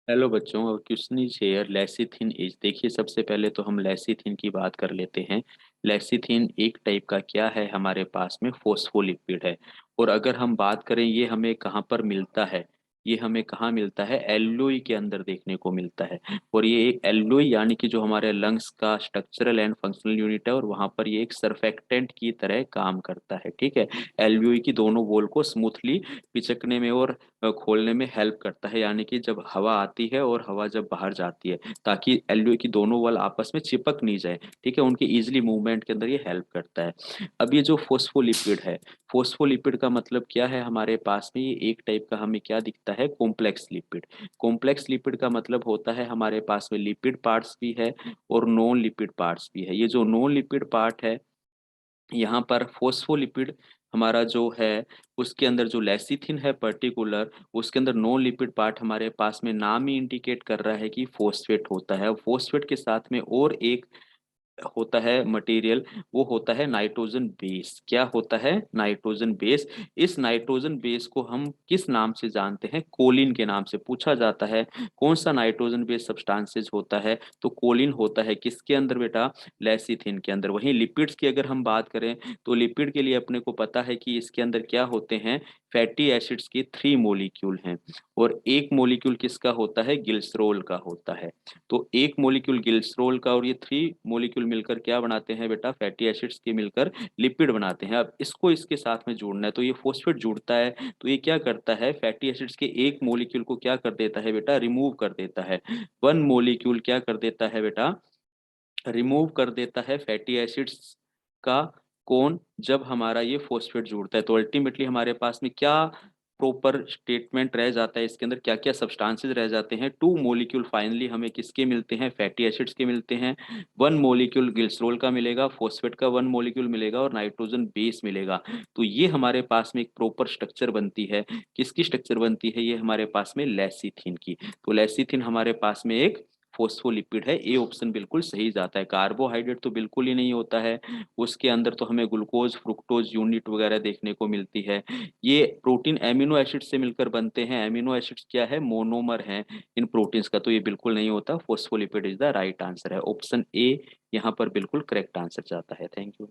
Hello बच्चों, और question is here lecithin is. देखिए, सबसे पहले तो हम लेसिथिन की बात कर लेते हैं। लेसिथिन एक टाइप का क्या है, हमारे पास में फोस्फोलिपिड है। और अगर हम बात करें ये हमें कहाँ पर मिलता है, ये हमें कहाँ मिलता है, एल्लोई के अंदर देखने को मिलता है। और ये एक एल्लोई यानी कि जो हमारे लंग्स का स्ट्रक्चरल एंड फंक्शनल यूनिट है, और वहाँ पर ये एक सरफेक्टेंट की तरह काम करता है। ठीक है। एल्लोई की दोनों वॉल को स्मूथली पिचकने में और खोलने में हेल्प करता है, यानी कि जब हवा आती है और हवा जब बाहर जाती है, ताकि एल्वेओली की दोनों वॉल आपस में चिपक नहीं जाए। ठीक है, उनके इजिली मूवमेंट के अंदर ये हेल्प करता है। अब ये जो फोस्फोलिपिड है, फोस्फोलिपिड का मतलब क्या है हमारे पास में, ये एक टाइप का हमें क्या दिखता है, कॉम्प्लेक्स लिपिड। कॉम्प्लेक्स लिपिड का मतलब होता है हमारे पास में लिपिड पार्ट्स भी है और नॉन लिपिड पार्ट्स भी है। ये जो नॉन लिपिड पार्ट है, यहाँ पर फोस्फोलिपिड हमारा जो है, उसके अंदर जो लेसिथिन है पर्टिकुलर, उसके अंदर नॉन लिपिड पार्ट हमारे पास में नाम ही इंडिकेट कर रहा है कि फोस्फेट होता है। फोस्फेट के साथ में और एक होता है मटेरियल, वो होता है नाइट्रोजन बेस। क्या होता है, नाइट्रोजन बेस। इस नाइट्रोजन बेस को हम किस नाम से जानते हैं, कोलिन के नाम से। पूछा जाता है कौन सा नाइट्रोजन बेस सब्सटेंसेस होता है, तो कोलिन होता है। किसके अंदर बेटा, लेसिथिन के अंदर। वहीं लिपिड्स की अगर हम बात करें, तो लिपिड के लिए अपने को पता है कि इसके अंदर क्या होते हैं, फैटी एसिड्स के 3 मॉलिक्यूल हैं। और एक मॉलिक्यूल किसका होता है, ग्लिसरॉल का होता है। तो एक मॉलिक्यूल ग्लिसरॉल का और ये 3 मॉलिक्यूल मिलकर क्या बनाते हैं बेटा, फैटी एसिड्स के मिलकर लिपिड बनाते हैं। अब इसको इसके साथ में जोड़ना है, तो ये फोस्फेट जुड़ता है, तो ये क्या करता है, फैटी एसिड्स के एक मॉलिक्यूल को क्या कर देता है बेटा, रिमूव कर देता है। 1 मॉलिक्यूल क्या कर देता है बेटा, रिमूव कर देता है फैटी एसिड्स का। कौन, जब हमारा ये फॉस्फेट जुड़ता है, तो अल्टीमेटली हमारे पास में क्या प्रॉपर स्टेटमेंट रह जाता है, इसके अंदर क्या क्या सब्सटेंसेस रह जाते हैं। 2 मॉलिक्यूल फाइनली हमें किसके मिलते हैं, फैटी एसिड्स के मिलते हैं। 1 मॉलिक्यूल ग्लिसरॉल का मिलेगा, फॉस्फेट का 1 मॉलिक्यूल मिलेगा, और नाइट्रोजन बेस मिलेगा। तो ये हमारे पास में एक प्रॉपर स्ट्रक्चर बनती है। किसकी स्ट्रक्चर बनती है, ये हमारे पास में लेसिथिन की। तो लेसिथिन हमारे पास में एक फोस्फोलिपिड है। ए ऑप्शन बिल्कुल सही जाता है। कार्बोहाइड्रेट तो बिल्कुल ही नहीं होता है उसके अंदर, तो हमें ग्लूकोज फ्रुक्टोज यूनिट वगैरह देखने को मिलती है। ये प्रोटीन एमिनो एसिड से मिलकर बनते हैं। एमिनो एसिड्स क्या है, मोनोमर हैं इन प्रोटीन्स का, तो ये बिल्कुल नहीं होता। Phospholipid is the right answer है, ऑप्शन ए यहाँ पर बिल्कुल करेक्ट आंसर जाता है। Thank you.